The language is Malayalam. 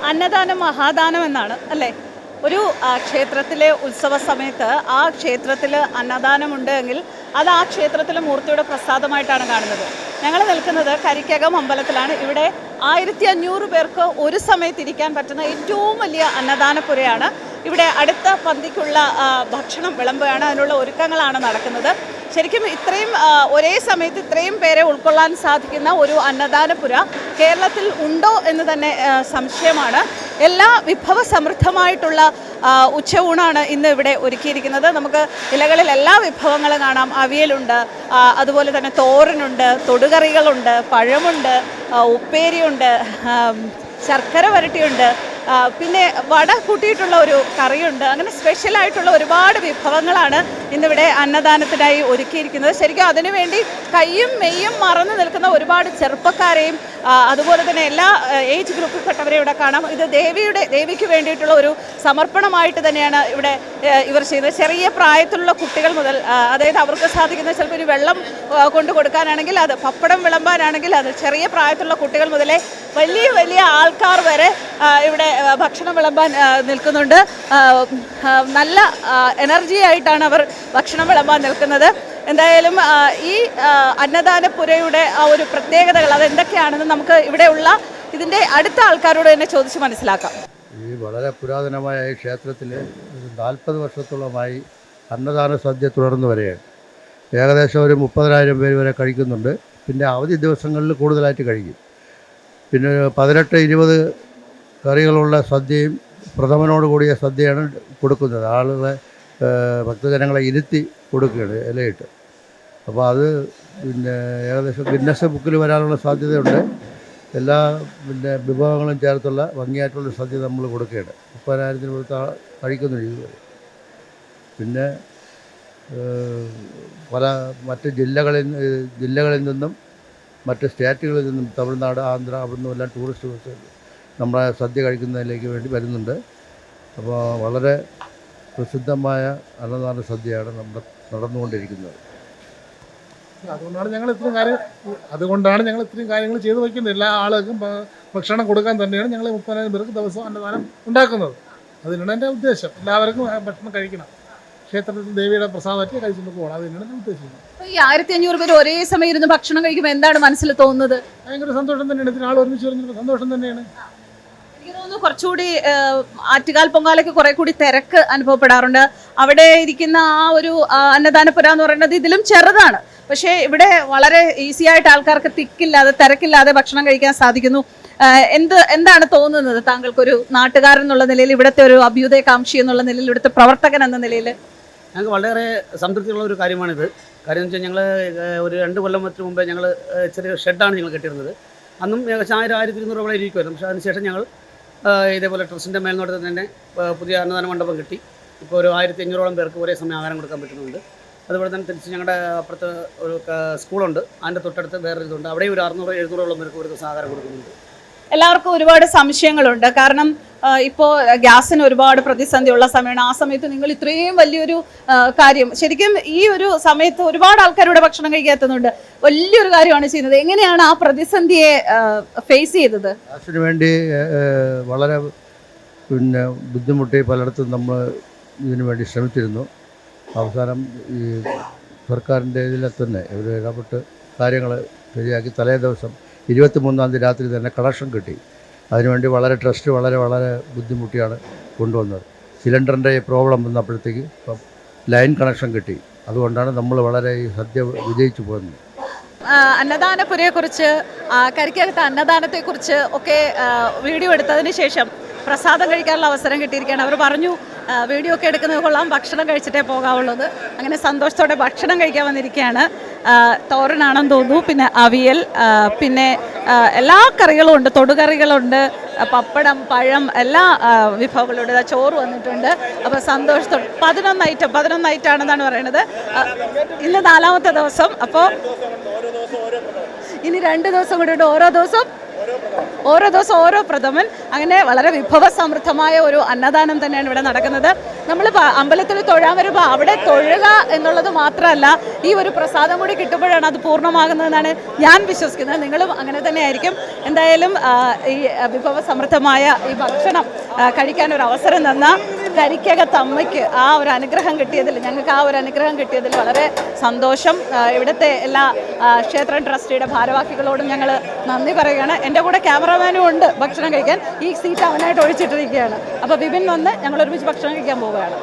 അന്നദാനം മഹാദാനം എന്നാണ് അല്ലേ? ഒരു ക്ഷേത്രത്തിലെ ഉത്സവ സമയത്ത് ആ ക്ഷേത്രത്തിൽ അന്നദാനമുണ്ട് എങ്കിൽ അത് ആ ക്ഷേത്രത്തിലെ മൂർത്തിയുടെ പ്രസാദമായിട്ടാണ് കാണുന്നത്. ഞങ്ങൾ നിൽക്കുന്നത് കരിക്കകം അമ്പലത്തിലാണ്. ഇവിടെ 1500 പേർക്ക് ഒരു സമയത്ത് ഇരിക്കാൻ പറ്റുന്ന ഏറ്റവും വലിയ അന്നദാനപ്പുരയാണ്. ഇവിടെ അടുത്ത പന്തിക്കുള്ള ഭക്ഷണം വിളമ്പുകയാണ്, അതിനുള്ള ഒരുക്കങ്ങളാണ് നടക്കുന്നത്. ശരിക്കും ഇത്രയും ഒരേ സമയത്ത് ഇത്രയും പേരെ ഉൾക്കൊള്ളാൻ സാധിക്കുന്ന ഒരു അന്നദാനപ്പുര കേരളത്തിൽ ഉണ്ടോ എന്ന് തന്നെ സംശയമാണ്. എല്ലാ വിഭവ സമൃദ്ധമായിട്ടുള്ള ഉച്ചയൂണാണ് ഇന്ന് ഇവിടെ ഒരുക്കിയിരിക്കുന്നത്. നമുക്ക് ഇലകളിൽ എല്ലാ വിഭവങ്ങളും കാണാം. അവിയലുണ്ട്, അതുപോലെ തന്നെ തോരനുണ്ട്, തൊടുകറികളുണ്ട്, പഴമുണ്ട്, ഉപ്പേരിയുണ്ട്, ശർക്കര വരട്ടിയുണ്ട്, പിന്നെ വട കൂട്ടിയിട്ടുള്ള ഒരു കറിയുണ്ട്. അങ്ങനെ സ്പെഷ്യലായിട്ടുള്ള ഒരുപാട് വിഭവങ്ങളാണ് ഇന്നിവിടെ അന്നദാനത്തിനായി ഒരുക്കിയിരിക്കുന്നത്. ശരിക്കും അതിനുവേണ്ടി കയ്യും മെയ്യും മറന്നു നിൽക്കുന്ന ഒരുപാട് ചെറുപ്പക്കാരെയും അതുപോലെ തന്നെ എല്ലാ ഏജ് ഗ്രൂപ്പിൽപ്പെട്ടവരെ ഇവിടെ കാണാം. ഇത് ദേവിക്ക് വേണ്ടിയിട്ടുള്ള ഒരു സമർപ്പണമായിട്ട് തന്നെയാണ് ഇവിടെ ഇവർ ചെയ്യുന്നത്. ചെറിയ പ്രായത്തിലുള്ള കുട്ടികൾ മുതൽ, അതായത് അവർക്ക് സാധിക്കുന്ന ചിലപ്പോൾ ഒരു വെള്ളം കൊണ്ടു കൊടുക്കാനാണെങ്കിൽ അത്, പപ്പടം വിളമ്പാനാണെങ്കിൽ അത്, ചെറിയ പ്രായത്തിലുള്ള കുട്ടികൾ മുതലേ വലിയ വലിയ ആൾക്കാർ വരെ ഇവിടെ ഭക്ഷണം വിളമ്പാൻ നിൽക്കുന്നുണ്ട്. നല്ല എനർജി ആയിട്ടാണ് അവർ ഭക്ഷണം വിളമ്പാൻ നിൽക്കുന്നത്. എന്തായാലും ഈ അന്നദാനപ്പുരയുടെ ആ ഒരു പ്രത്യേകതകൾ അതെന്തൊക്കെയാണെന്ന് നമുക്ക് ഇവിടെയുള്ള ഇതിൻ്റെ അടുത്ത ആൾക്കാരോട് തന്നെ ചോദിച്ച് മനസ്സിലാക്കാം. ഈ വളരെ പുരാതനമായ ഈ ക്ഷേത്രത്തിൽ 40 വർഷത്തോളമായി അന്നദാന സദ്യ തുടർന്ന് വരികയാണ്. ഏകദേശം ഒരു 30,000 പേര് വരെ കഴിക്കുന്നുണ്ട്. പിന്നെ അവധി ദിവസങ്ങളിൽ കൂടുതലായിട്ട് കഴിക്കും. പിന്നെ 18-20 കറികളുള്ള സദ്യയും പ്രഥമനോട് കൂടിയ സദ്യയാണ് കൊടുക്കുന്നത്. ആളുകളെ ഭക്തജനങ്ങളെ ഇരുത്തി കൊടുക്കുകയാണ് ഇലയിട്ട്. അപ്പോൾ അത് പിന്നെ ഏകദേശം ഗിന്നസ് ബുക്കിൽ വരാനുള്ള സാധ്യതയുണ്ട്. എല്ലാ പിന്നെ വിഭവങ്ങളും ചേർത്തുള്ള ഭംഗിയായിട്ടുള്ള സദ്യ നമ്മൾ കൊടുക്കുകയാണ്. 30,000 കൊടുത്ത് കഴിക്കുന്നുണ്ട് ഇതുവരെ. പിന്നെ പല മറ്റ് ജില്ലകളിൽ നിന്നും മറ്റ് സ്റ്റേറ്റുകളിൽ നിന്നും തമിഴ്നാട്, ആന്ധ്ര, അവിടുന്ന് എല്ലാം ടൂറിസ്റ്റ് ബസ് നമ്മളെ സദ്യ കഴിക്കുന്നതിലേക്ക് വേണ്ടി വരുന്നുണ്ട്. അപ്പോൾ വളരെ പ്രസിദ്ധമായ അന്നദാന സദ്യയാണ് നമ്മുടെ നടന്നുകൊണ്ടിരിക്കുന്നത്. അതുകൊണ്ടാണ് ഞങ്ങൾ ഇത്രയും കാര്യങ്ങൾ ചെയ്തു വയ്ക്കുന്നത്. എല്ലാ ആളുകൾക്കും ഭക്ഷണം കൊടുക്കാൻ തന്നെയാണ് ഞങ്ങൾ 30,000 പേർക്ക് ദിവസം അന്നദാനം ഉണ്ടാക്കുന്നത്. അതിനാണ് എൻ്റെ ഉദ്ദേശം. എല്ലാവർക്കും ഭക്ഷണം കഴിക്കണം, ക്ഷേത്രത്തിൽ ദേവിയുടെ പ്രസാദമായിട്ട് കഴിച്ചിട്ട് പോകണം. അതിനാണ് ഞാൻ ഉദ്ദേശിക്കുന്നത്. ഈ 1500 പേര് ഒരേ സമയം ഇരുന്ന് ഭക്ഷണം കഴിക്കുമ്പോൾ എന്താണ് മനസ്സിൽ തോന്നുന്നത്? ഭയങ്കര സന്തോഷം തന്നെയാണ്. ഇതിന് ആൾ ഒരുമിച്ച് വരുന്നത് സന്തോഷം തന്നെയാണ്. എനിക്ക് തോന്നുന്നു കുറച്ചുകൂടി ആറ്റുകാൽ പൊങ്കാലയ്ക്ക് കുറെ കൂടി തിരക്ക് അനുഭവപ്പെടാറുണ്ട്. അവിടെ ഇരിക്കുന്ന ആ ഒരു അന്നദാനപ്പുര എന്ന് പറയുന്നത് ഇതിലും ചെറുതാണ്. പക്ഷേ ഇവിടെ വളരെ ഈസി ആയിട്ട് ആൾക്കാർക്ക് തിരക്കില്ലാതെ ഭക്ഷണം കഴിക്കാൻ സാധിക്കുന്നു. എന്താണ് തോന്നുന്നത് താങ്കൾക്കൊരു നാട്ടുകാരൻ എന്നുള്ള നിലയിൽ, ഇവിടുത്തെ ഒരു അഭ്യുദയകാംക്ഷി എന്നുള്ള നിലയിൽ, ഇവിടുത്തെ പ്രവർത്തകൻ എന്ന നിലയിൽ? ഞങ്ങൾക്ക് വളരെ സംതൃപ്തിയുള്ള ഒരു കാര്യമാണിത്. കാര്യം എന്ന് വെച്ചാൽ ഞങ്ങൾ ഒരു 2 കൊല്ലത്തിന് മുമ്പേ ഞങ്ങൾ ചെറിയ ഷെഡാണ് ഞങ്ങൾ കെട്ടിയിരുന്നത്. അന്നും ഏകദേശം 1000-1200 രൂപ ഇരിക്കുമായിരുന്നു. പക്ഷേ അതിനുശേഷം ഞങ്ങൾ ഇതേപോലെ ട്രസ്റ്റിൻ്റെ മേൽനോട്ടത്തിൽ തന്നെ പുതിയ അന്നദാന മണ്ഡപം കിട്ടി. ഇപ്പോൾ ഒരു 1500ഓളം പേർക്ക് ഒരേ സമയം ആഹാരം കൊടുക്കാൻ പറ്റുന്നുണ്ട്. അതുപോലെ തന്നെ തിരിച്ച് ഞങ്ങളുടെ അപ്പുറത്ത് ഒരു സ്കൂളുണ്ട്, അതിൻ്റെ തൊട്ടടുത്ത് വേറൊരു ഇതുണ്ട്. അവിടെ ഒരു 600-700ഓളം പേർക്ക് ഒരു ദിവസം ആഹാരം കൊടുക്കുന്നുണ്ട്. എല്ലാവർക്കും ഒരുപാട് സംശയങ്ങളുണ്ട്. കാരണം ഇപ്പോൾ ഗ്യാസിന് ഒരുപാട് പ്രതിസന്ധിയുള്ള സമയമാണ്. ആ സമയത്ത് നിങ്ങൾ ഇത്രയും വലിയൊരു കാര്യം, ശരിക്കും ഈ ഒരു സമയത്ത് ഒരുപാട് ആൾക്കാരുടെ ഭക്ഷണം കഴിക്കാത്തുന്നുണ്ട്, വലിയൊരു കാര്യമാണ് ചെയ്യുന്നത്. എങ്ങനെയാണ് ആ പ്രതിസന്ധിയെ ഫേസ് ചെയ്തത്? ഗ്യാസിന് വേണ്ടി വളരെ പിന്നെ ബുദ്ധിമുട്ടി പലയിടത്തും നമ്മൾ ഇതിനു വേണ്ടി ശ്രമിച്ചിരുന്നു. അവസാനം ഈ സർക്കാരിൻ്റെ ഇതിൽ തന്നെ ഇവർ ഇടപെട്ട് കാര്യങ്ങൾ ശരിയാക്കി തലേ ദിവസം 23-ാം തീയതി രാത്രി തന്നെ കണക്ഷൻ കിട്ടി. അതിനുവേണ്ടി ട്രസ്റ്റ് വളരെ ബുദ്ധിമുട്ടിയാണ് കൊണ്ടുവന്നത്. സിലിണ്ടറിൻ്റെ പ്രോബ്ലം വന്നപ്പോഴത്തേക്ക് ഇപ്പം ലൈൻ കണക്ഷൻ കിട്ടി. അതുകൊണ്ടാണ് നമ്മൾ വളരെ ഈ സദ്യ വിജയിച്ചു പോകുന്നത്. അന്നദാനപ്പുരയെക്കുറിച്ച്, കരിക്കകത്തെ അന്നദാനത്തെക്കുറിച്ച് ഒക്കെ വീഡിയോ എടുത്തതിന് ശേഷം പ്രസാദം കഴിക്കാനുള്ള അവസരം കിട്ടിയിരിക്കുകയാണ്. അവർ പറഞ്ഞു വീഡിയോ ഒക്കെ എടുക്കുന്നത് കൊള്ളാം, ഭക്ഷണം കഴിച്ചിട്ടേ പോകാവുള്ളത്. അങ്ങനെ സന്തോഷത്തോടെ ഭക്ഷണം കഴിക്കാൻ വന്നിരിക്കുകയാണ്. തോരനാണെന്ന് തോന്നുന്നു, പിന്നെ അവിയൽ, പിന്നെ എല്ലാ കറികളും ഉണ്ട്, തൊടുകറികളുണ്ട്, പപ്പടം, പഴം, എല്ലാ വിഭവങ്ങളുണ്ട്. ചോറ് വന്നിട്ടുണ്ട്. അപ്പോൾ സന്തോഷത്തോടെ 11 ഐറ്റമാണെന്നാണ് പറയുന്നത്. ഇന്ന് 4ാമത്തെ ദിവസം. അപ്പോൾ ഇനി 2 ദിവസം കൂടി ഉണ്ട്. ഓരോ ദിവസം ഓരോ ദിവസം ഓരോ പ്രഥമൻ. അങ്ങനെ വളരെ വിഭവസമൃദ്ധമായ ഒരു അന്നദാനം തന്നെയാണ് ഇവിടെ നടക്കുന്നത്. നമ്മൾ അമ്പലത്തിൽ തൊഴാൻ വരുമ്പോൾ അവിടെ തൊഴുക എന്നുള്ളത് മാത്രമല്ല, ഈ ഒരു പ്രസാദം കൂടി കിട്ടുമ്പോഴാണ് അത് പൂർണ്ണമാകുന്നതെന്നാണ് ഞാൻ വിശ്വസിക്കുന്നത്. നിങ്ങളും അങ്ങനെ തന്നെയായിരിക്കും. എന്തായാലും ഈ വിഭവസമൃദ്ധമായ ഈ ഭക്ഷണം കഴിക്കാൻ ഒരു അവസരം തന്ന കരിക്കകത്തമ്മയ്ക്ക് ആ ഒരു അനുഗ്രഹം കിട്ടിയതിൽ, ഞങ്ങൾക്ക് ആ ഒരു അനുഗ്രഹം കിട്ടിയതിൽ വളരെ സന്തോഷം. ഇവിടുത്തെ എല്ലാ ക്ഷേത്രം ട്രസ്റ്റിയുടെ ഭാരവാഹികളോടും ഞങ്ങൾ നന്ദി പറയുകയാണ്. എൻ്റെ കൂടെ ക്യാമറമാനും ഉണ്ട് ഭക്ഷണം കഴിക്കാൻ. ഈ സീറ്റ് അവനായിട്ട് ഒഴിച്ചിട്ടിരിക്കുകയാണ്. അപ്പോൾ വിപിൻ വന്ന് ഞങ്ങൾ ഒരുമിച്ച് ഭക്ഷണം കഴിക്കാൻ പോവുകയാണ്.